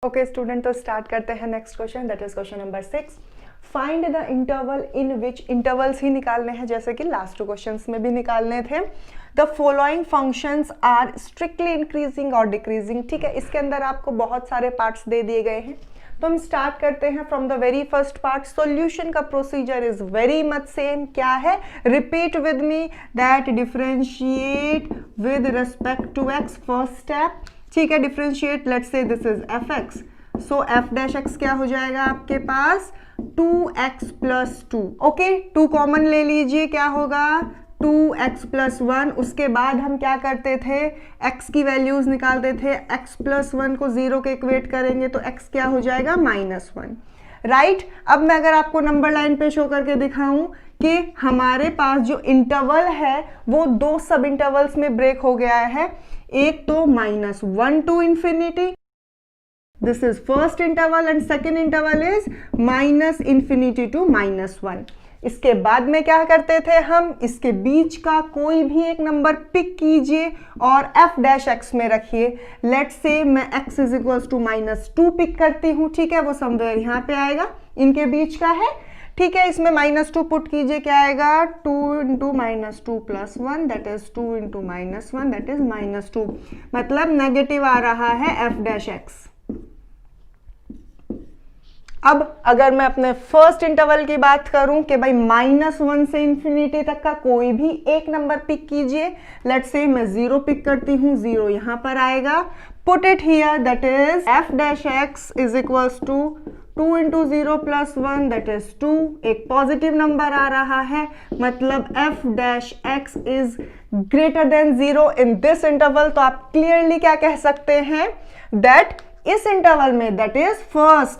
Okay student, तो start करते हैं next question, that is question number 6। Find the interval in which, intervals ही निकालने हैं जैसे कि लास्ट टू क्वेश्चंस में भी निकालने थे। The following functions are strictly increasing और डिक्रीजिंग। ठीक है, इसके अंदर आपको बहुत सारे पार्ट्स दे दिए गए हैं, तो हम स्टार्ट करते हैं from the very first part. Solution का procedure is very much same. क्या है? Repeat with me, that differentiate with respect to x, first step. ठीक है, differentiate, let's say this is F X, so F dash X क्या हो जाएगा आपके पास 2x plus 2। Okay, 2 common ले लीजिए, क्या होगा 2x प्लस 1। उसके बाद हम क्या करते थे, x की वैल्यूज निकालते थे। x प्लस 1 को 0 के इक्वेट करेंगे तो x क्या हो जाएगा -1, राइट। अब मैं अगर आपको नंबर लाइन पे शो करके दिखाऊं कि हमारे पास जो इंटरवल है वो 2 सब इंटरवल्स में ब्रेक हो गया है। एक तो -1 to infinity, this is first interval, and second interval is -∞ to -1। इसके बाद में क्या करते थे हम, इसके बीच का कोई भी एक नंबर पिक कीजिए और f डैश x में रखिए। लेट्स से मैं x is equals to -2 pick करती हूँ। ठीक है, वो समवेयर यहाँ पे आएगा, इनके बीच का है। ठीक है, इसमें -2 पुट कीजिए, क्या आएगा 2 into -2 plus 1, that is 2 into -1, that is -2। मतलब नेगेटिव आ रहा है f डैश x। अब अगर मैं अपने फर्स्ट इंटरवल की बात करूं कि भाई -1 से इंफिनिटी तक का कोई भी एक नंबर पिक कीजिए। लेट्स से मैं 0 पिक करती हूं, 0 यहां पर आएगा। Put it here, that is f dash x is equals to 2 into 0 plus 1, that is 2। एक पॉजिटिव नंबर आ रहा है, मतलब f dash x is greater than 0 in this interval. तो आप क्लियरली क्या कह सकते हैं, दैट इस इंटरवल में, दैट इज फर्स्ट,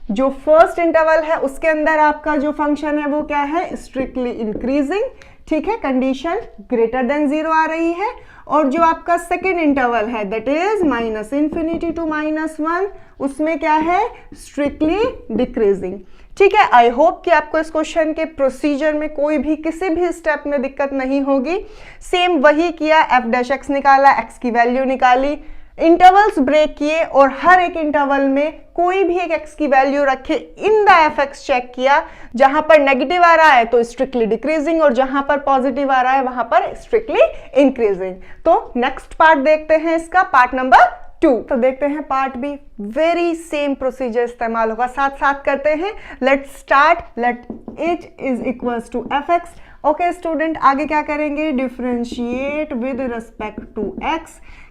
जो फर्स्ट इंटरवल है उसके अंदर आपका जो फंक्शन है वो क्या है, स्ट्रिक्टली इंक्रीजिंग। ठीक है, कंडीशन ग्रेटर देन 0 आ रही है। और जो आपका सेकेंड इंटरवल है दैट इज -∞ टू -1, उसमें क्या है, स्ट्रिक्टली डिक्रीजिंग। ठीक है, आई होप कि आपको इस क्वेश्चन के प्रोसीजर में कोई भी किसी भी स्टेप में दिक्कत नहीं होगी। सेम वही किया, f डैश x निकाला, x की वैल्यू निकाली, इंटरवल्स ब्रेक किए और हर एक इंटरवल में कोई भी एक x की वैल्यू रखे, इन द fx चेक किया। जहां पर नेगेटिव आ रहा है तो स्ट्रिक्टली डिक्रीजिंग, और जहां पर पॉजिटिव आ रहा है वहां पर स्ट्रिक्टली इंक्रीजिंग। तो नेक्स्ट पार्ट देखते हैं इसका, पार्ट नंबर 2। तो देखते हैं part B, very same procedure इस्तेमाल होगा, साथ साथ करते हैं। Let start, let h is equals to fx। Okay student, आगे क्या करेंगे, differentiate with respect to x।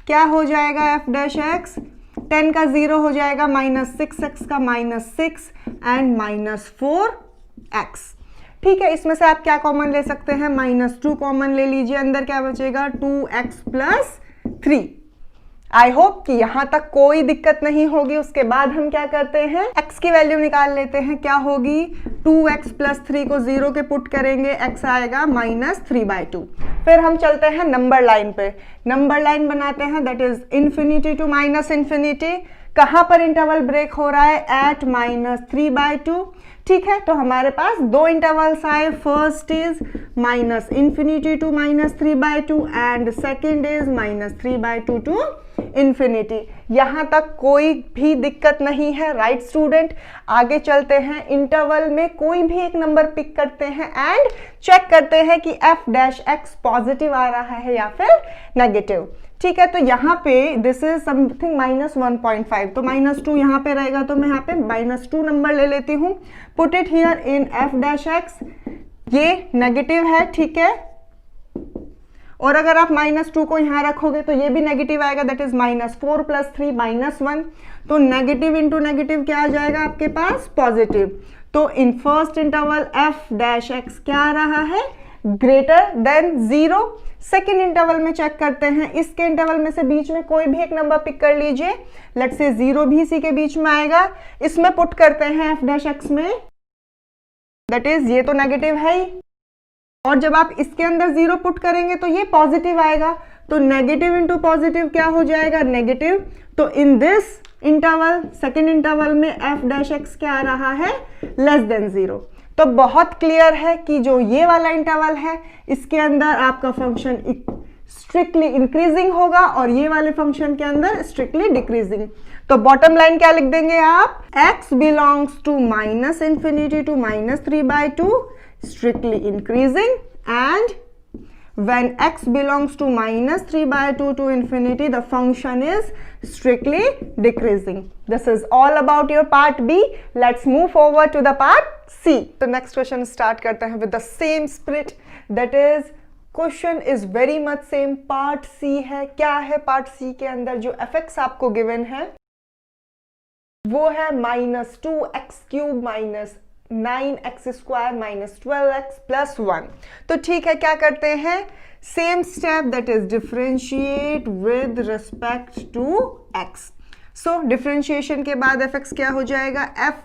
क्या हो जाएगा f डैश x, 10 का 0 हो जाएगा, -6x का -6 एंड -4x। ठीक है, इसमें से आप क्या कॉमन ले सकते हैं, -2 कॉमन ले लीजिए, अंदर क्या बचेगा 2x प्लस 3। आई होप कि यहां तक कोई दिक्कत नहीं होगी। उसके बाद हम क्या करते हैं, x की वैल्यू निकाल लेते हैं, क्या होगी 2x प्लस 3 को 0 के पुट करेंगे, x आएगा -3/2। फिर हम चलते हैं नंबर लाइन पे, नंबर लाइन बनाते हैं, दैट इज ∞ टू -∞। कहां पर इंटरवल ब्रेक हो रहा है, एट -3/2। ठीक है, तो हमारे पास 2 इंटरवल्स आए, first is -∞ to -3/2 and second is -3/2 to infinity. यहां तक कोई भी दिक्कत नहीं है, राइट स्टूडेंट। आगे चलते हैं, इंटरवल में कोई भी एक नंबर पिक करते हैं एंड चेक करते हैं कि f डैश x पॉजिटिव आ रहा है या फिर नेगेटिव। ठीक है, तो यहाँ पे दिस इज समथिंग -1.5, तो -2 यहाँ पे रहेगा, तो मैं यहाँ पे -2 नंबर ले लेती हूँ। Put it here in f dash x, ये नेगेटिव है। ठीक है, और अगर आप -2 को यहाँ रखोगे तो ये भी नेगेटिव आएगा, दैट इज -4 प्लस 3 -1। तो नेगेटिव इंटू नेगेटिव क्या आ जाएगा आपके पास, पॉजिटिव। तो in first interval f dash x क्या आ रहा है, ग्रेटर देन 0। सेकेंड इंटरवल में चेक करते हैं, इसके इंटरवल में से बीच में कोई भी एक नंबर पिक कर लीजिए, लेट्स से 0 भी इसी के बीच में आएगा। इसमें पुट करते हैं f डैश x में, दैट इज ये तो नेगेटिव है ही, और जब आप इसके अंदर 0 पुट करेंगे तो ये पॉजिटिव आएगा। तो नेगेटिव इंटू पॉजिटिव क्या हो जाएगा, नेगेटिव। तो इन दिस इंटरवल, सेकेंड इंटरवल में f डैश x क्या आ रहा है, लेस देन 0। तो बहुत क्लियर है कि जो ये वाला इंटरवल है इसके अंदर आपका फंक्शन स्ट्रिक्टली इंक्रीजिंग होगा और ये वाले फंक्शन के अंदर स्ट्रिक्टली डिक्रीजिंग। तो बॉटम लाइन क्या लिख देंगे आप, x belongs to minus infinity to -3/2 strictly increasing, and when x belongs to -3/2 to infinity, the function is strictly decreasing. This is all about your part B. Let's move forward to the part C. The next question start करते हैं with the same spirit, that is question is very much same. part C है, क्या है part C के अंदर जो fx आपको given है वो है -2x³ -9x² -12x + 1। तो ठीक है, क्या करते हैं, same step, that is differentiate with respect to x। So differentiation के बाद fx क्या हो जाएगा, f'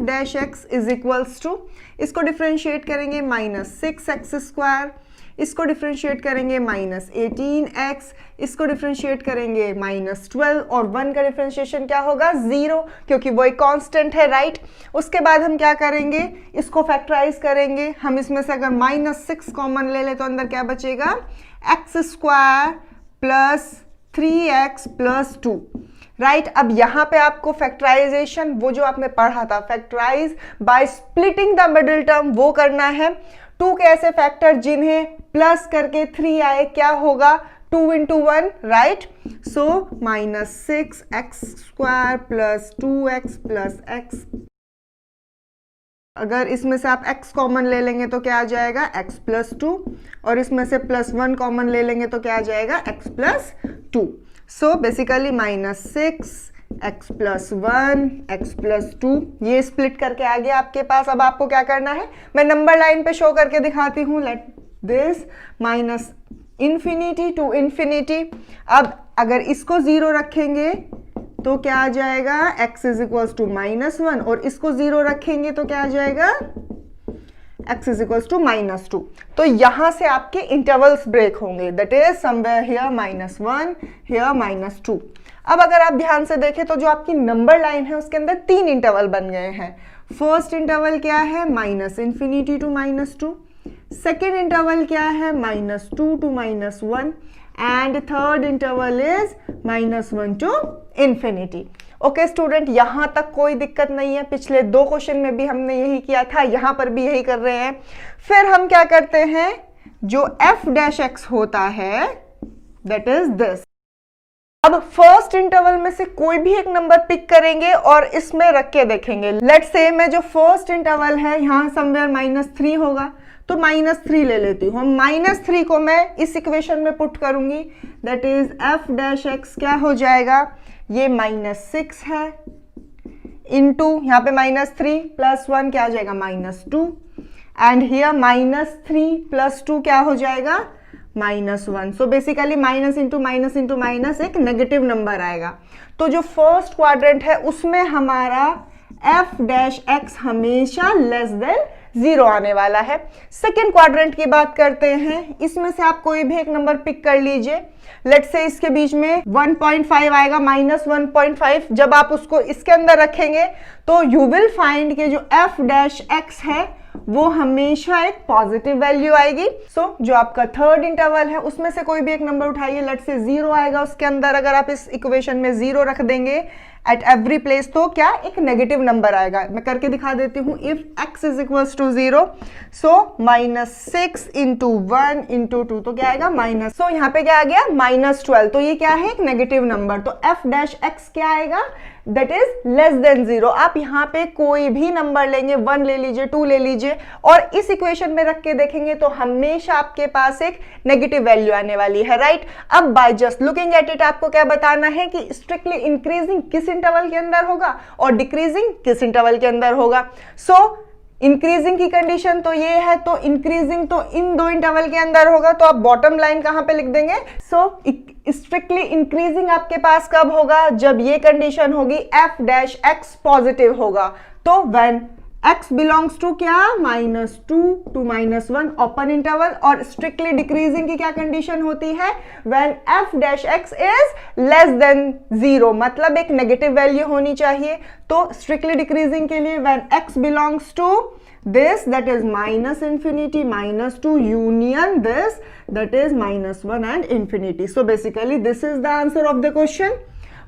इज इक्वल्स टू, इसको डिफरेंशिएट करेंगे -6x², इसको डिफरेंशिएट करेंगे -18x, इसको डिफरेंशिएट करेंगे -12, और 1 का डिफरेंशिएशन क्या होगा, 0, क्योंकि वो एक कांस्टेंट है, राइट। उसके बाद हम क्या करेंगे, इसको फैक्टराइज करेंगे। हम इसमें से अगर -6 कॉमन ले ले तो अंदर क्या बचेगा, x² + 3x + 2, राइट। अब यहाँ पे आपको फैक्टराइजेशन, वो जो आपने पढ़ा था, factorise by splitting the middle term, वो करना है। 2 के ऐसे फैक्टर जिन्हें प्लस करके 3 आए, क्या होगा, 2 × 1, राइट। सो -6x² + 2x + x, अगर इसमें से आप x कॉमन ले लेंगे तो क्या आ जाएगा, x + 2, और इसमें से +1 कॉमन ले लेंगे तो क्या आ जाएगा, x + 2। So basically -6x + 1 x + 2, ये स्प्लिट करके आ गया आपके पास। अब आपको क्या करना है, मैं नंबर लाइन पे शो करके दिखाती हूँ। Let this -∞ to ∞। अब अगर इसको 0 रखेंगे तो क्या आ जाएगा, x = -1, और इसको 0 रखेंगे तो क्या आ जाएगा, x = -2। तो यहां से आपके इंटरवल्स ब्रेक होंगे, that is somewhere here -1, here -2। अब अगर आप ध्यान से देखें तो जो आपकी नंबर लाइन है उसके अंदर 3 इंटरवल बन गए हैं। फर्स्ट इंटरवल क्या है, -∞ to -2, सेकेंड इंटरवल क्या है, -2 to -1, and third interval is -1 to ∞। Okay student, यहां तक कोई दिक्कत नहीं है। पिछले 2 क्वेश्चन में भी हमने यही किया था, यहां पर भी यही कर रहे हैं। फिर हम क्या करते हैं, जो f' होता है दैट इज दिस। अब फर्स्ट इंटरवल में से कोई भी एक नंबर पिक करेंगे और इसमें रख के देखेंगे। लेट्स से मैं जो फर्स्ट इंटरवल है यहाँ समवेयर -3 होगा, तो -3 ले लेती हूँ। -3 को मैं इस इक्वेशन में पुट करूंगी, दैट इज f' क्या हो जाएगा, ये -6 है इंटू यहाँ पे -3 + 1 क्या आ जाएगा, -2, एंड हियर -3 + 2 क्या हो जाएगा, -1। So basically minus into minus एक नेगेटिव नंबर आएगा। तो जो फर्स्ट क्वाड्रेंट है उसमें हमारा f' हमेशा <0 आने वाला है। सेकेंड क्वाड्रेंट की बात करते हैं, इसमें से आप कोई भी एक नंबर पिक कर लीजिए। लेट्स से इसके बीच में 1.5 आएगा, -1.5। जब आप उसको इसके अंदर रखेंगे तो यू विल फाइंड कि जो f' है वो हमेशा एक पॉजिटिव वैल्यू आएगी। सो जो आपका थर्ड इंटरवल है उसमें से कोई भी एक नंबर उठाइए, लेट्स से 0 आएगा उसके अंदर। अगर आप इस इक्वेशन में 0 रख देंगे एट एवरी प्लेस तो क्या एक नेगेटिव नंबर आएगा। मैं करके दिखा देती हूँ। इफ x = 0, सो -6 × 1 × 2 तो क्या आएगा, माइनस। सो यहाँ पे क्या आ गया, -12। तो ये क्या है, एक नेगेटिव नंबर। तो f' क्या आएगा, दैट इज <0। आप यहाँ पे कोई भी नंबर लेंगे, 1 ले लीजिए, 2 ले लीजिए, और इस इक्वेशन में रख के देखेंगे तो हमेशा आपके पास एक नेगेटिव वैल्यू आने वाली है, राइट। अब by just looking at it आपको क्या बताना है कि स्ट्रिक्टली इंक्रीजिंग किस इंटरवल के अंदर होगा और डिक्रीजिंग किस इंटरवल के अंदर होगा। सो इंक्रीजिंग की कंडीशन तो ये है, तो इंक्रीजिंग तो इन 2 इंटरवल के अंदर होगा। तो आप बॉटम लाइन कहां पे लिख देंगे, सो स्ट्रिक्टली इंक्रीजिंग आपके पास कब होगा, जब ये कंडीशन होगी f' पॉजिटिव होगा। तो व्हेन x बिलोंग्स टू क्या, -2 to -1 ओपन इंटरवल, और स्ट्रिक्टली डिक्रीजिंग की क्या कंडीशन होती है, व्हेन f' इज <0, मतलब एक नेगेटिव वैल्यू होनी चाहिए। तो स्ट्रिक्टली डिक्रीजिंग के लिए when x belongs to this that is minus infinity minus 2 union this that is minus 1 and infinity. So basically this is the answer of the question.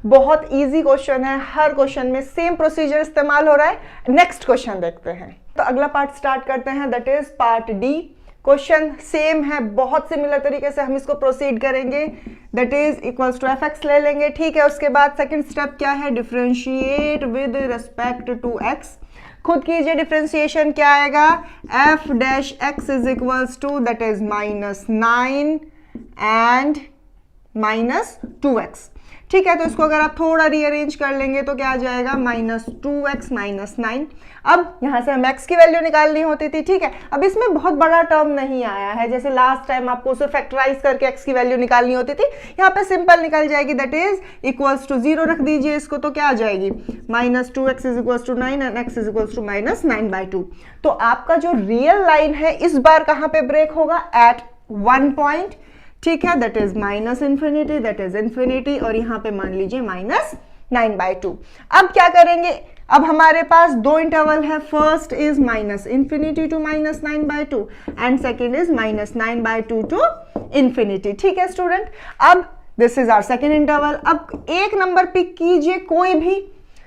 बहुत easy question है, हर question में same procedure इस्तेमाल हो रहा है. Next question देखते हैं. तो अगला पार्ट स्टार्ट करते हैं, that is part D. Question same है, बहुत सिमिलर तरीके से हम इसको प्रोसीड करेंगे. That is equals to F X ले लेंगे, ठीक है. उसके बाद सेकंड स्टेप क्या है, differentiate with respect to X. खुद कीजिए डिफरेंशिएशन, क्या आएगा, F dash X is equals to that is -9 and -2x. ठीक है, तो इसको अगर आप थोड़ा रीअरेंज कर लेंगे तो क्या आ जाएगा, -2x -9. अब यहां से हम x की वैल्यू निकालनी होती थी, ठीक है. अब इसमें बहुत बड़ा टर्म नहीं आया है, जैसे लास्ट टाइम आपको उसे फैक्टराइज करके x की वैल्यू निकालनी होती थी. यहाँ पे सिंपल निकल जाएगी, दैट इज इक्वल्स टू 0 रख दीजिए इसको, तो क्या आ जाएगी, -2x is equals to 9 and x is equals to -9/2. तो आपका जो रियल लाइन है इस बार कहां पे ब्रेक होगा, एट 1 पॉइंट, ठीक है. That is minus infinity, that is infinity, और यहां पे मान लीजिए -9/2. अब क्या करेंगे, अब हमारे पास दो इंटरवल है, first is -infinity to -9/2 and second is -9/2 to infinity. ठीक है स्टूडेंट, अब this is our second interval. अब एक नंबर पिक कीजिए कोई भी.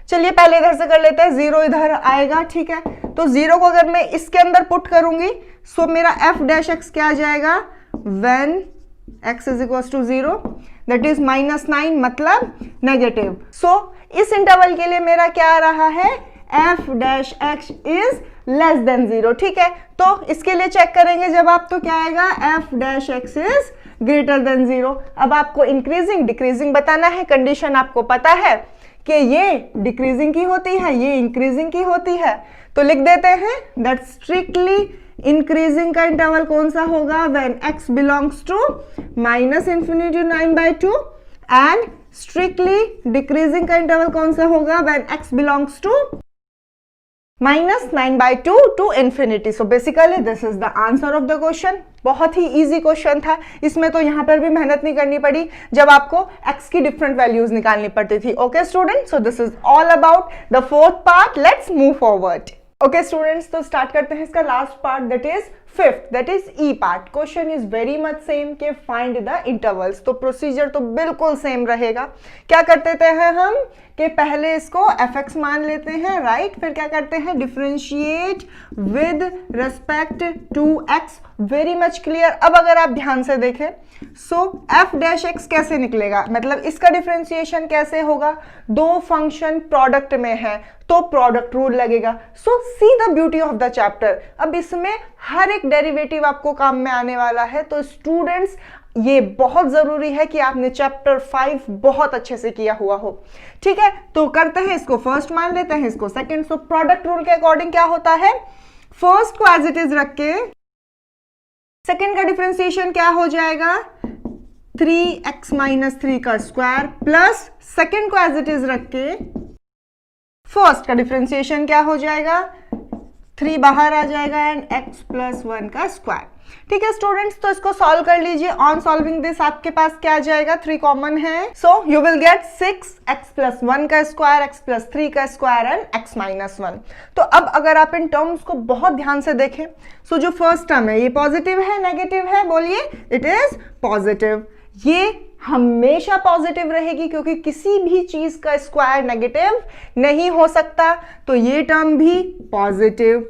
चलिए पहले इधर से कर लेते हैं, 0 इधर आएगा, ठीक है. तो 0 को अगर मैं इसके अंदर पुट करूंगी सो मेरा f डैश x क्या आ जाएगा, when x is equal to 0 that is -9 मतलब नेगेटिव. सो इस इंटरवल के लिए मेरा क्या आ रहा है, f dash x is less than 0. ठीक है, तो इसके लिए चेक करेंगे जब आप, तो क्या आएगा, f dash x is greater than 0. अब आपको इंक्रीजिंग डिक्रीजिंग बताना है, कंडीशन आपको पता है कि ये डिक्रीजिंग की होती है, ये इंक्रीजिंग की होती है, तो लिख देते हैं दैट स्ट्रिक्टली इंक्रीजिंग का इंटरवल कौन सा होगा, when x belongs to -infinity to 9/2 and strictly decreasing का इंटरवल कौन सा होगा, when x belongs to -9/2 to infinity. So basically this is the answer of the question. बहुत ही इजी क्वेश्चन था, इसमें तो यहां पर भी मेहनत नहीं करनी पड़ी जब आपको x की डिफरेंट वैल्यूज निकालनी पड़ती थी. Okay student, so this is all about the fourth part. Let's move forward. Okay students, तो स्टार्ट करते हैं इसका last part, that is fifth, that is E part. Question is very much same के find the intervals. तो procedure तो बिल्कुल same रहेगा. क्या करते थे हम कि पहले इसको fx मान लेते हैं, राइट. फिर क्या करते हैं, differentiate with respect to x. Very much clear. अब अगर आप ध्यान से देखें सो f डैश x कैसे निकलेगा, मतलब इसका डिफरेंशिएशन कैसे होगा, दो फंक्शन प्रोडक्ट में है तो प्रोडक्ट रूल लगेगा. So see the beauty of the chapter. अब इसमें हर एक डेरिवेटिव आपको काम में आने वाला है. तो स्टूडेंट्स ये बहुत जरूरी है कि आपने चैप्टर 5 बहुत अच्छे से किया हुआ हो. ठीक है, तो करते हैं, इसको फर्स्ट मान लेते हैं, इसको सेकंड. सो प्रोडक्ट रूल के अकॉर्डिंग क्या होता है, फर्स्ट को एज इट इज रख के सेकंड का डिफरेंशिएशन क्या हो जाएगा, 3x - 3 का स्क्वायर प्लस सेकंड को एज इट इज रख के फर्स्ट का डिफरेंशिएशन क्या हो जाएगा, 3 बाहर आ जाएगा एंड x + 1 का स्क्वायर. ठीक है स्टूडेंट्स, तो इसको सॉल्व कर लीजिए. ऑन सॉल्विंग दिस आपके पास क्या आ जाएगा, 3 कॉमन है, so you will get 6x + 1 का स्क्वायर, x + 3 का स्क्वायर एंड x - 1. तो अब अगर आप इन टर्म्स को बहुत ध्यान से देखें, सो जो फर्स्ट टर्म है ये पॉजिटिव है नेगेटिव है, बोलिए. It is positive. ये हमेशा पॉजिटिव रहेगी क्योंकि किसी भी चीज का स्क्वायर नेगेटिव नहीं हो सकता. तो ये टर्म भी पॉजिटिव.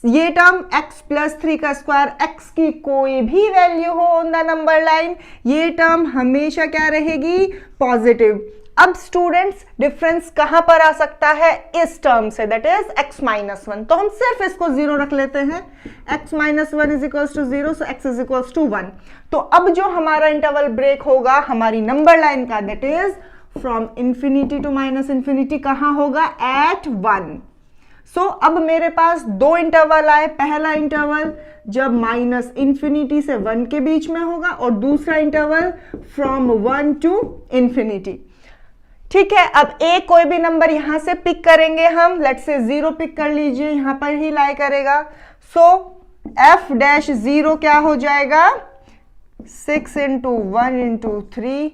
ये टर्म x + 3 का स्क्वायर, x की कोई भी वैल्यू हो ऑन द नंबर लाइन, ये टर्म हमेशा क्या रहेगी, पॉजिटिव. अब स्टूडेंट्स डिफरेंस कहां पर आ सकता है, इस टर्म से, दैट इज x - 1. तो हम सिर्फ इसको 0 रख लेते हैं, x - 1 is equals to 0, so x is equals to 1. तो अब जो हमारा इंटरवल ब्रेक होगा हमारी नंबर लाइन का, that is from infinity to -infinity, कहां होगा, एट 1. सो अब मेरे पास दो इंटरवल आए. पहला इंटरवल जब -इन्फिनिटी से 1 के बीच में होगा और दूसरा इंटरवल फ्रॉम 1 टू इन्फिनिटी. ठीक है, अब एक कोई भी नंबर यहां से पिक करेंगे हम, लेट्स से 0 पिक कर लीजिए, यहां पर ही लाई करेगा. सो f डैश 0 क्या हो जाएगा, 6 × 1 × 3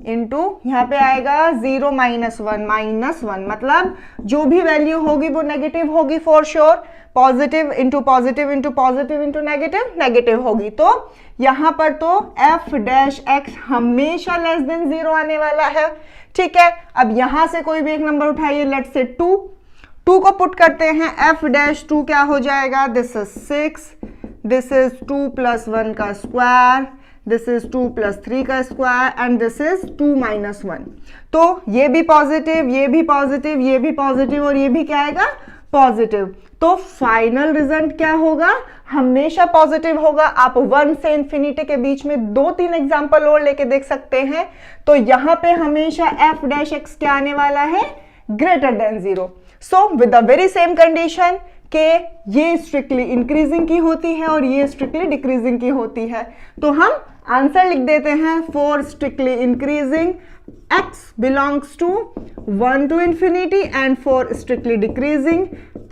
इंटू यहाँ पे आएगा 0 -1 मतलब जो भी वैल्यू होगी वो नेगेटिव होगी for sure, positive into positive into positive into negative negative होगी। तो यहाँ पर तो f डैश x हमेशा लेस देन 0 आने वाला है। ठीक है, अब यहां से कोई भी एक नंबर उठाइए, लेट्स से 2 को पुट करते हैं, f डैश 2 क्या हो जाएगा, दिस इज 6, दिस इज 2 + 1 का स्क्वायर, दिस इज 2 + 3 का स्क्वायर एंड दिस इज 2 - 1। तो ये भी पॉजिटिव, ये भी पॉजिटिव, ये भी पॉजिटिव और ये भी क्या आएगा, पॉजिटिव। तो फाइनल रिजल्ट क्या होगा, हमेशा पॉजिटिव होगा। आप 1 से इन्फिनिटी के बीच में 2-3 एग्जांपल और लेके देख सकते हैं। तो यहां पे हमेशा f डैश x क्या आने वाला है, greater than 0। So with the very same condition के ये स्ट्रिक्टली इंक्रीजिंग की होती है और ये स्ट्रिक्टली डिक्रीजिंग की होती है। तो हम आंसर लिख देते हैं, for strictly increasing x belongs to 1 to infinity and for strictly decreasing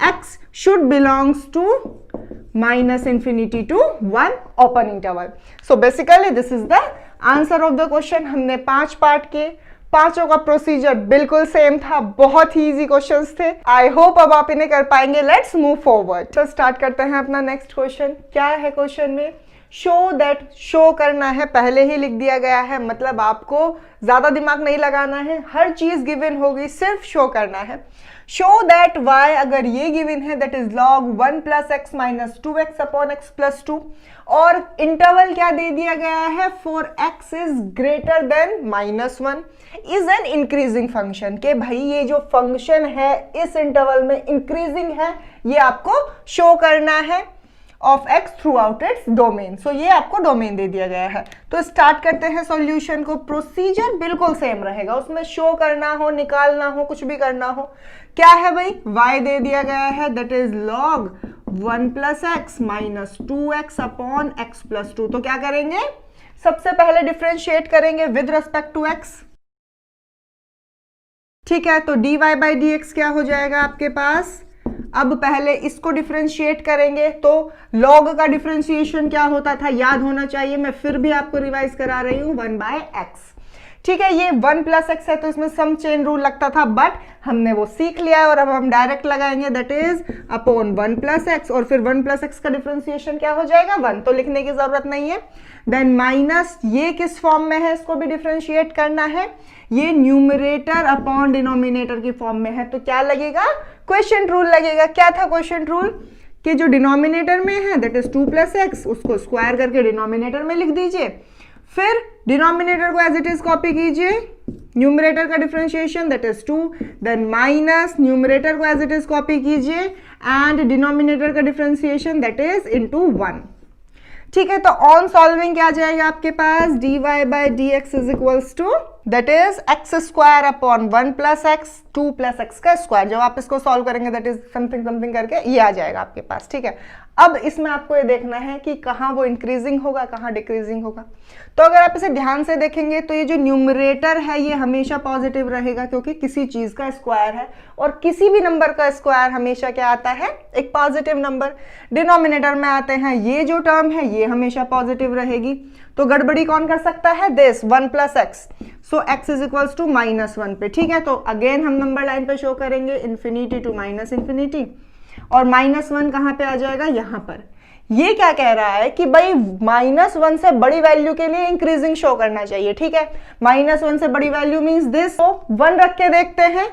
x should belongs to -infinity to 1 open interval. So basically this is the answer of the question. हमने 5 part के, पांचों का procedure बिल्कुल same था, बहुत ही easy questions थे। I hope अब आप इन्हें कर पाएंगे। Let's move forward. तो स्टार्ट करते हैं अपना नेक्स्ट क्वेश्चन। क्या है क्वेश्चन में, शो दैट, शो करना है, पहले ही लिख दिया गया है, मतलब आपको ज्यादा दिमाग नहीं लगाना है, हर चीज गिवन होगी, सिर्फ शो करना है। शो दैट y, अगर ये गिवन है, that is log 1 + x - 2x upon x + 2 और इंटरवल क्या दे दिया गया है, for x is greater then -1 is an increasing function. के भाई ये जो फंक्शन है इस इंटरवल में इंक्रीजिंग है, ये आपको शो करना है of x throughout its domain. So ये आपको डोमेन दे दिया गया है। तो स्टार्ट करते हैं सॉल्यूशन को। प्रोसीजर बिल्कुल सेम रहेगा, उसमें शो करना हो, निकालना हो, कुछ भी करना हो। क्या है भाई, y दे दिया गया है, that is log 1 + x - 2x upon x + 2। तो क्या करेंगे, सबसे पहले डिफरेंशिएट करेंगे विद रिस्पेक्ट टू x। ठीक है, तो dy/dx क्या हो जाएगा आपके पास। अब पहले इसको डिफरेंशिएट करेंगे, तो log का डिफरेंशिएशन क्या होता था, याद होना चाहिए, मैं फिर भी आपको रिवाइज करा रही हूं, 1/x। ठीक है, ये 1 + x है तो इसमें सम चेन रूल लगता था, बट हमने वो सीख लिया है और अब हम डायरेक्ट लगाएंगे, दैट इज अपॉन 1 + x और फिर 1 + x का डिफरेंशिएशन क्या हो जाएगा, 1, तो लिखने की जरूरत नहीं है। देन माइनस, ये किस फॉर्म में है, इसको भी डिफरेंशिएट करना है, ये न्यूमरेटर अपॉन डिनोमिनेटर की फॉर्म में है, तो क्या लगेगा, क्वेश्चन रूल लगेगा। क्या था क्वेश्चन रूल, कि जो डिनोमिनेटर में है दैट इज 2 + x, उसको स्क्वायर करके डिनोमिनेटर में लिख दीजिए, फिर डिनोमिनेटर को एज इट इज कॉपी कीजिए, न्यूमरेटर का differentiation that is 2, then minus numerator को एज इट इज कॉपी कीजिए एंड डिनोमिनेटर का डिफरेंशिएशन दैट इज इनटू 1। ठीक है, तो ऑन सॉल्विंग क्या आ जाएगा आपके पास, dy/dx is equals to that is x² upon 1 + x 2 + x का स्क्वायर। जब आप इसको सॉल्व करेंगे दैट इज समथिंग समथिंग करके ये आ जाएगा आपके पास। ठीक है, अब इसमें आपको ये देखना है कि कहाँ वो इंक्रीजिंग होगा, कहाँ डिक्रीजिंग होगा। तो अगर आप इसे ध्यान से देखेंगे तो ये जो न्यूमरेटर है ये हमेशा पॉजिटिव रहेगा, क्योंकि किसी चीज का स्क्वायर है और किसी भी नंबर का स्क्वायर हमेशा क्या आता है, एक पॉजिटिव नंबर। डिनोमिनेटर में आते हैं, ये जो टर्म है ये हमेशा पॉजिटिव रहेगी। तो गड़बड़ी कौन कर सकता है, this 1 + x, so x is equals to -1 पे। ठीक है, तो अगेन हम नंबर लाइन पे शो करेंगे इन्फिनिटी टू -इन्फिनिटी और -1 कहाँ पे आ जाएगा, यहाँ पर। ये क्या कह रहा है कि भाई -1 से बड़ी वैल्यू के लिए इंक्रीजिंग शो करना चाहिए। ठीक है, -1 से बड़ी वैल्यू मींस दिस, तो 1 रख के देखते हैं,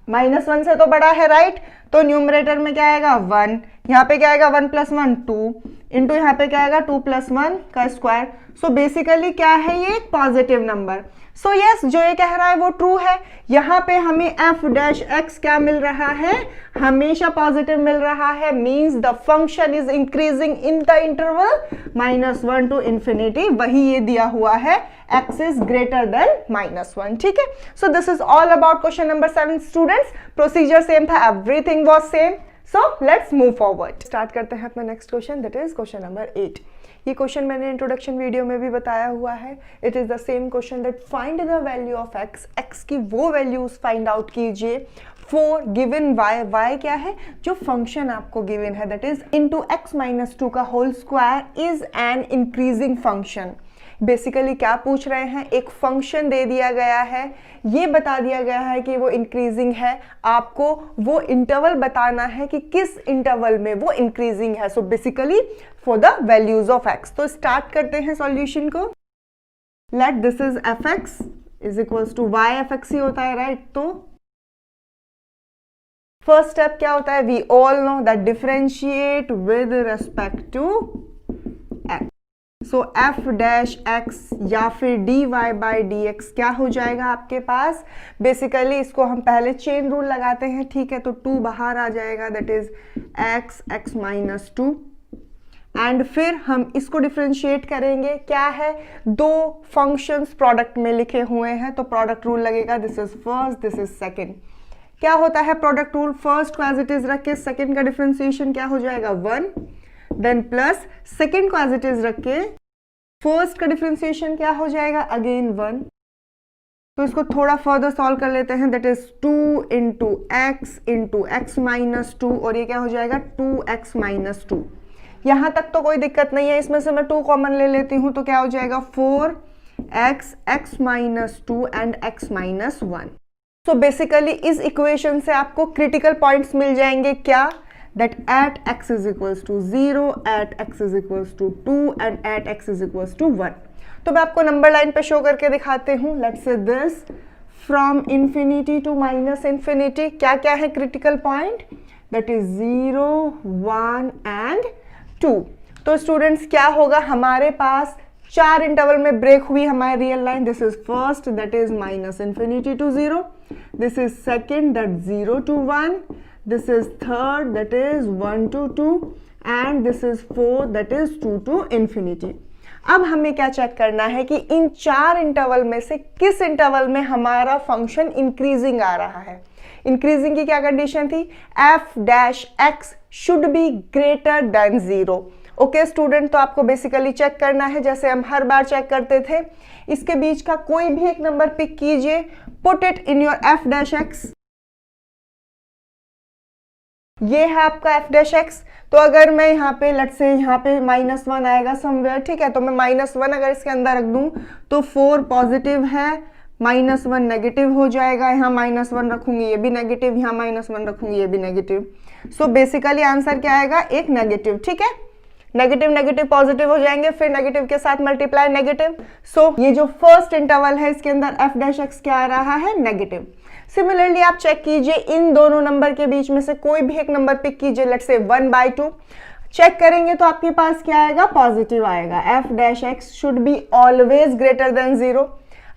-1 से तो बड़ा है, राइट। तो न्यूमरेटर में क्या आएगा, 1, यहाँ पे क्या आएगा 1 + 1 2 इंटू यहाँ पे क्या आएगा 2 + 1 का स्क्वायर। सो बेसिकली क्या है, ये एक पॉजिटिव नंबर। सो यस, जो ये कह रहा है वो ट्रू है। यहाँ पे हमें f'(x) क्या मिल रहा है, हमेशा पॉजिटिव मिल रहा है, means the function is increasing in the interval -1 to ∞। वही ये दिया हुआ है, x इज ग्रेटर देन -1। ठीक है, so this is all about question number 7 students. Procedure same था, everything was same. So let's move forward. Start करते हैं अपना next question, that is question number 8। ये क्वेश्चन मैंने इंट्रोडक्शन वीडियो में भी बताया हुआ है। It is the same question that find the value of x की वो वैल्यूज फाइंड आउट कीजिए फॉर गिवन y क्या है, जो फंक्शन आपको गिवन है, दैट इज इनटू x - 2 का whole square is an increasing function. Basically क्या पूछ रहे हैं, एक फंक्शन दे दिया गया है, ये बता दिया गया है कि वो इंक्रीजिंग है, आपको वो इंटरवल बताना है कि किस इंटरवल में वो इंक्रीजिंग है। So basically for the values of x. तो स्टार्ट करते हैं सॉल्यूशन को। Let this is F X is equals to Y F X ही होता है, राइट। तो फर्स्ट स्टेप क्या होता है, we all know that differentiate with respect to x. So F dash X या फिर D Y by D X क्या हो जाएगा आपके पास, बेसिकली इसको हम पहले चेन रूल लगाते हैं, ठीक है। तो 2 बाहर आ जाएगा, that is x x minus 2, and फिर हम इसको डिफरेंशिएट करेंगे, क्या है, 2 फंक्शंस प्रोडक्ट में लिखे हुए हैं, तो प्रोडक्ट रूल लगेगा, this is first this is second. क्या होता है प्रोडक्ट रूल, फर्स्ट को एज इट इज रख के सेकेंड का डिफरेंशिएशन क्या हो जाएगा 1, देन प्लस सेकेंड को एज इट इज रख के फर्स्ट का डिफरेंशिएशन क्या हो जाएगा अगेन 1। तो इसको थोड़ा फर्दर सॉल्व कर लेते हैं, that is 2 into x minus 2, और ये क्या हो जाएगा 2x माइनस 2। यहां तक तो कोई दिक्कत नहीं है, इसमें से मैं 2 कॉमन ले लेती हूं, तो क्या हो जाएगा 4x x minus 2 and x minus 1। So basically इस इक्वेशन से आपको क्रिटिकल पॉइंट्स मिल जाएंगे, क्या, that at x is equals to 0, at x is equals to 2 and at x is equals to 1। तो मैं आपको नंबर लाइन पे शो करके दिखाते हूँ। Let's say this from infinity to minus infinity क्या क्या है critical point, that is 0, 1 and 2। तो स्टूडेंट्स क्या होगा, हमारे पास 4 इंटरवल में ब्रेक हुई हमारी real line. This is first that is minus infinity to 0, this is second that 0 to 1, this is third that is 1 to 2 and this is fourth that is 2 to infinity। अब हमें क्या check करना है कि इन 4 interval में से किस interval में हमारा फंक्शन इंक्रीजिंग आ रहा है। इंक्रीजिंग की क्या कंडीशन थी, F dash x should be greater than 0। Okay student, तो आपको बेसिकली चेक करना है जैसे हम हर बार चेक करते थे, इसके बीच का कोई भी एक नंबर पिक कीजिए, put it in your F dash x. ये है आपका एफ डैश एक्स। तो अगर मैं यहाँ पे लेट्स से यहाँ पे -1 आएगा समवेयर, ठीक है, तो मैं -1 अगर इसके अंदर रख दूं तो 4 पॉजिटिव है, -1 नेगेटिव हो जाएगा, यहाँ -1 रखूंगी ये भी नेगेटिव, यहाँ -1 रखूंगी ये भी नेगेटिव। सो बेसिकली आंसर क्या आएगा, एक नेगेटिव, ठीक है। नेगेटिव नेगेटिव पॉजिटिव हो जाएंगे, फिर नेगेटिव के साथ मल्टीप्लाई नेगेटिव। सो ये जो फर्स्ट इंटरवल है इसके अंदर एफ डैश एक्स क्या आ रहा है, नेगेटिव। सिमिलरली आप चेक कीजिए इन दोनों नंबर के बीच में से कोई भी एक नंबर पिक कीजिए, लेट्स से 1/2, चेक करेंगे तो आपके पास क्या आएगा, पॉजिटिव आएगा। F dash x should be always greater than 0।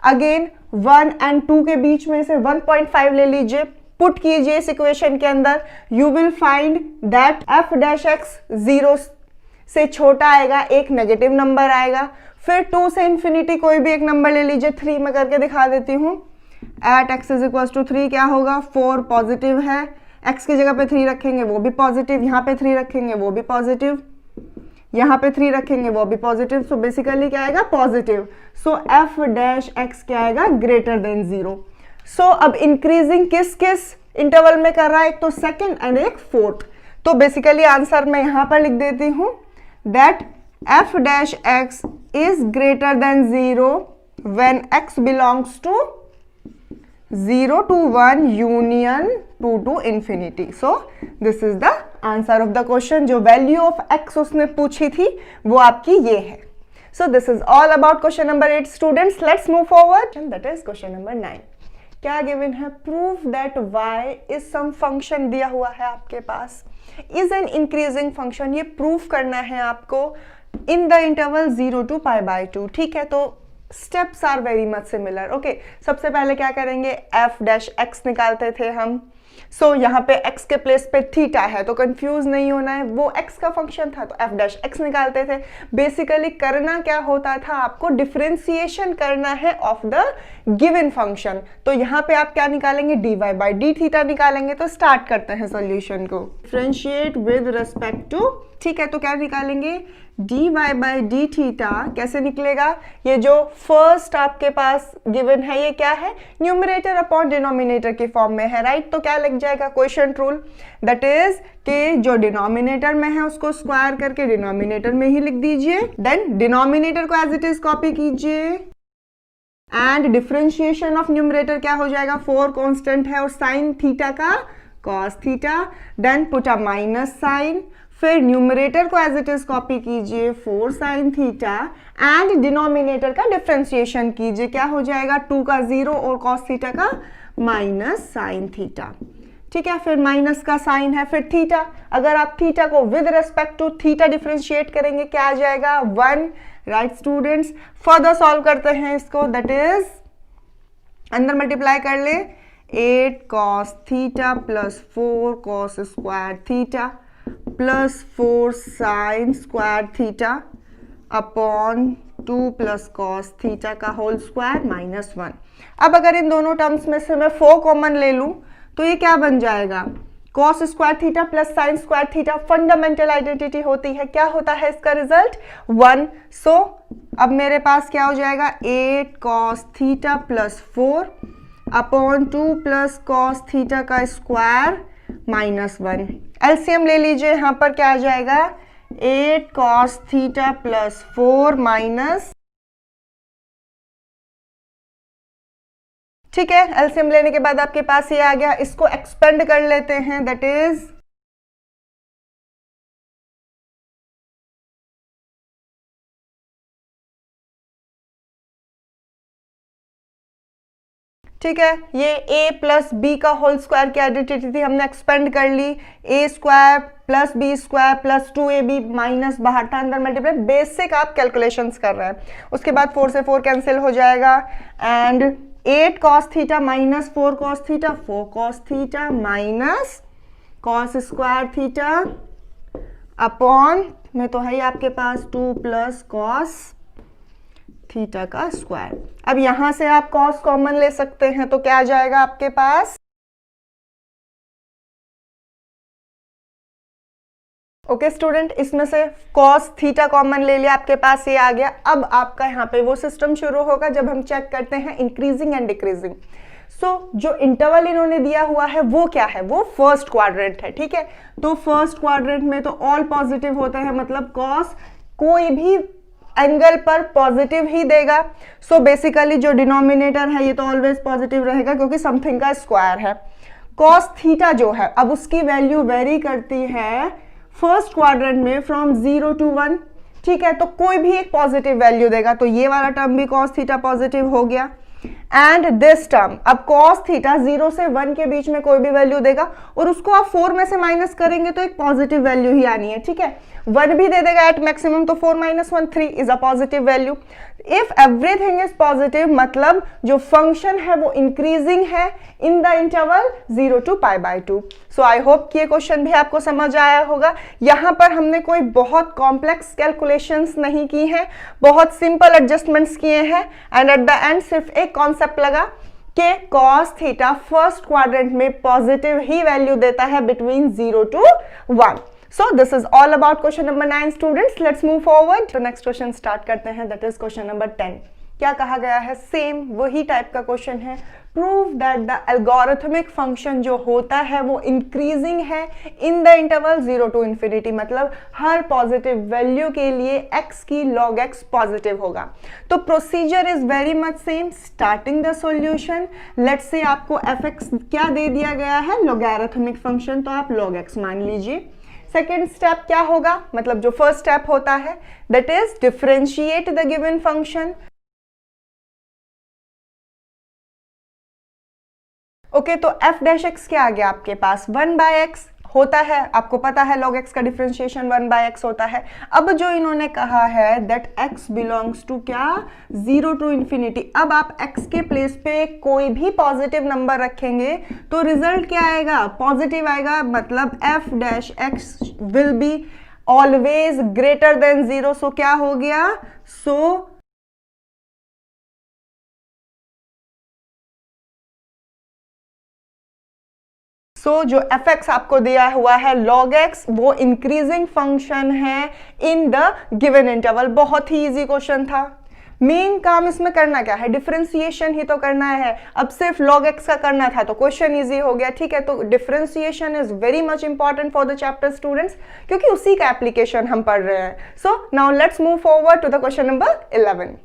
Again 1 and 2 के बीच में से 1.5 ले लीजिए, पुट कीजिए इस इक्वेशन के अंदर, you will find that F dash x 0 से छोटा आएगा, एक नेगेटिव नंबर आएगा। फिर 2 से इंफिनिटी कोई भी एक नंबर ले लीजिए, 3 में करके दिखा देती हूँ। At X is equal to 3 क्या होगा, 4 पॉजिटिव है, एक्स की जगह पे 3 रखेंगे वो भी पॉजिटिव, यहाँ पे 3 रखेंगे वो भी पॉजिटिव, यहाँ पे 3 रखेंगे वो भी पॉजिटिव। सो बेसिकली क्या आएगा, पॉजिटिव। सो एफ डैश एक्स क्या आएगा, ग्रेटर देन 0। सो अब इंक्रीजिंग किस किस इंटरवल में कर रहा है, एक तो सेकेंड एंड एक फोर्थ। तो बेसिकली आंसर मैं यहाँ पर लिख देती हूँ that F dash X is greater than 0 when X belongs to 0 to 1 union 2 to infinity। So this is the answer of the question। जो value of x उसने पूछी थी वो आपकी ये है। So this is all about question number 8 students। Let's move forward and that is question number 9। क्या given है, prove that y is some function दिया हुआ है आपके पास, is an increasing function। ये prove करना है आपको in the interval 0 to π/2, ठीक है। तो steps are very much similar. Okay, सबसे पहले क्या करेंगे, एफ डैश एक्स निकालते थे हम। सो यहाँ पे एक्स के प्लेस पे थीटा है तो कंफ्यूज नहीं होना है, वो एक्स का फंक्शन था तो एफ डैश एक्स निकालते थे। बेसिकली करना क्या होता था, आपको डिफरेंशिएशन करना है ऑफ द गिवन फंक्शन। तो यहाँ पे आप क्या निकालेंगे, D Y by D theta निकालेंगे। तो स्टार्ट करते हैं सॉल्यूशन को, डिफरेंशिएट विद रिस्पेक्ट टू, ठीक है। तो क्या निकालेंगे, D Y by D theta कैसे निकलेगा? ये जो फर्स्ट आपके पास गिवन है ये क्या है? न्यूमरेटर अपॉन डिनोमिनेटर की फॉर्म में है, राइट? तो क्या लिख जाएगा? क्वोशिएंट रूल, दैट इज कि जो डिनोमिनेटर में है उसको स्क्वायर करके डिनोमिनेटर में ही लिख दीजिए, देन डिनोमिनेटर को एज इट इज कॉपी कीजिए एंड डिफरेंशिएशन ऑफ न्यूमरेटर क्या हो जाएगा? 4 कांस्टेंट है और साइन थीटा का cos theta, then put a minus sine, फिर न्यूमरेटर को एज इट इज कॉपी कीजिए 4 साइन थीटा एंड डिनोमिनेटर का डिफरेंशिएशन कीजिए, क्या हो जाएगा? 2 का 0 और cos थीटा का माइनस साइन थीटा, ठीक है? फिर माइनस का साइन है, फिर थीटा, अगर आप थीटा को with respect to theta differentiate करेंगे क्या आ जाएगा? 1, राइट स्टूडेंट्स? फर्दर सॉल्व करते हैं इसको, दैट इज अंदर मल्टीप्लाई कर ले 8 cos theta plus 4 cos square theta plus 4 sine square theta upon 2 plus cos theta का होल स्क्वायर माइनस 1। अब अगर इन दोनों टर्म्स में से मैं 4 कॉमन ले लूं तो ये क्या बन जाएगा? cos square theta plus sine square theta fundamental identity होती है, क्या होता है इसका रिजल्ट? 1। सो अब मेरे पास क्या हो जाएगा? 8 cos theta plus 4 upon 2 plus cos theta का स्क्वायर माइनस 1। एलसीएम ले लीजिए, यहां पर क्या आ जाएगा? 8 cos थीटा प्लस 4 माइनस, ठीक है? एलसीएम लेने के बाद आपके पास ये आ गया, इसको एक्सपेंड कर लेते हैं, दैट इज ठीक है? ये a प्लस बी का होल स्क्वायर की आइडेंटिटी थी, हमने एक्सपेंड कर ली, a square plus B square plus 2ab minus बाहर था, अंदर मल्टीप्लाई, बेसिक आप कैलकुलेशंस कर रहे हैं। उसके बाद 4 से 4 कैंसिल हो जाएगा and 8 cos theta minus 4 cos theta, 4 cos theta minus cos square theta upon में तो है ही आपके पास 2 प्लस cos थीटा का स्क्वायर। अब यहां से आप cos कॉमन ले सकते हैं, तो क्या आ जाएगा आपके पास? ओके स्टूडेंट, इसमें से cos थीटा कॉमन ले लिया, आपके पास ये आ गया। अब आपका यहाँ पे वो सिस्टम शुरू होगा जब हम चेक करते हैं इंक्रीजिंग एंड डिक्रीजिंग। सो जो इंटरवल इन्होंने दिया हुआ है वो क्या है? वो फर्स्ट क्वाड्रेंट है, ठीक है? तो फर्स्ट क्वाड्रेंट में तो ऑल पॉजिटिव होता है, मतलब cos कोई भी एंगल पर पॉजिटिव ही देगा। सो बेसिकली जो डिनोमिनेटर है ये तो ऑलवेज पॉजिटिव रहेगा क्योंकि समथिंग का स्क्वायर है। cos थीटा जो है अब उसकी वैल्यू वेरी करती है फर्स्ट क्वाड्रेंट में फ्रॉम 0 to 1, ठीक है? तो कोई भी एक पॉजिटिव वैल्यू देगा, तो ये वाला टर्म भी cos थीटा पॉजिटिव हो गया एंड दिस टर्म, अब cos थीटा 0 से 1 के बीच में कोई भी वैल्यू देगा और उसको आप 4 में से माइनस करेंगे तो एक पॉजिटिव वैल्यू ही आनी है, ठीक है? 1 भी दे देगा एट मैक्सिमम, तो 4 minus 1 3 is a positive value. If everything is positive मतलब जो फंक्शन है वो इंक्रीजिंग है in the interval 0 to π/2। So I hope कि ये क्वेश्चन भी आपको समझ आया होगा। यहाँ पर हमने कोई बहुत कॉम्प्लेक्स कैलकुलेशंस नहीं की हैं, बहुत सिंपल एडजस्टमेंट्स किए हैं एंड एट द एंड सिर्फ एक कॉन्सेप्ट लगा कि cos थीटा फर्स्ट क्वाड्रेंट में पॉजिटिव ही वैल्यू देता है between 0 to 1। So this is all about question number 9 students. Let's move forward. तो next question start करते हैं, that is question number 10। क्या कहा गया है? सेम वही टाइप का क्वेश्चन है। Prove that the algorithmic function जो होता है वो इंक्रीजिंग है in the interval 0 to infinity, मतलब हर पॉजिटिव वैल्यू के लिए x की log x पॉजिटिव होगा। तो procedure is very much same. Starting the solution, let's say आपको fx क्या दे दिया गया है? लॉगरिथमिक फंक्शन, तो आप log x मान लीजिए। सेकेंड स्टेप क्या होगा? मतलब जो फर्स्ट स्टेप होता है that is differentiate the given function. Okay, तो f डैश x क्या आ गया आपके पास? 1/x होता है, आपको पता है log x का डिफरेंशिएशन 1/x होता है। अब जो इन्होंने कहा है दैट x बिलोंग्स टू क्या? 0 to infinity। अब आप x के प्लेस पे कोई भी पॉजिटिव नंबर रखेंगे तो रिजल्ट क्या आएगा? पॉजिटिव आएगा, मतलब f dash x will be always greater than 0। सो क्या हो गया? सो सो जो fx आपको दिया हुआ है log x, वो इंक्रीजिंग फंक्शन है इन द गिवन इंटरवल। बहुत ही इजी क्वेश्चन था। मेन काम इसमें करना क्या है, डिफरेंशिएशन ही तो करना है। अब सिर्फ log x का करना था तो क्वेश्चन इजी हो गया, ठीक है। तो differentiation is very much important for the chapter students, क्योंकि उसी का एप्लीकेशन हम पढ़ रहे हैं। So now let's move forward to the question number 11।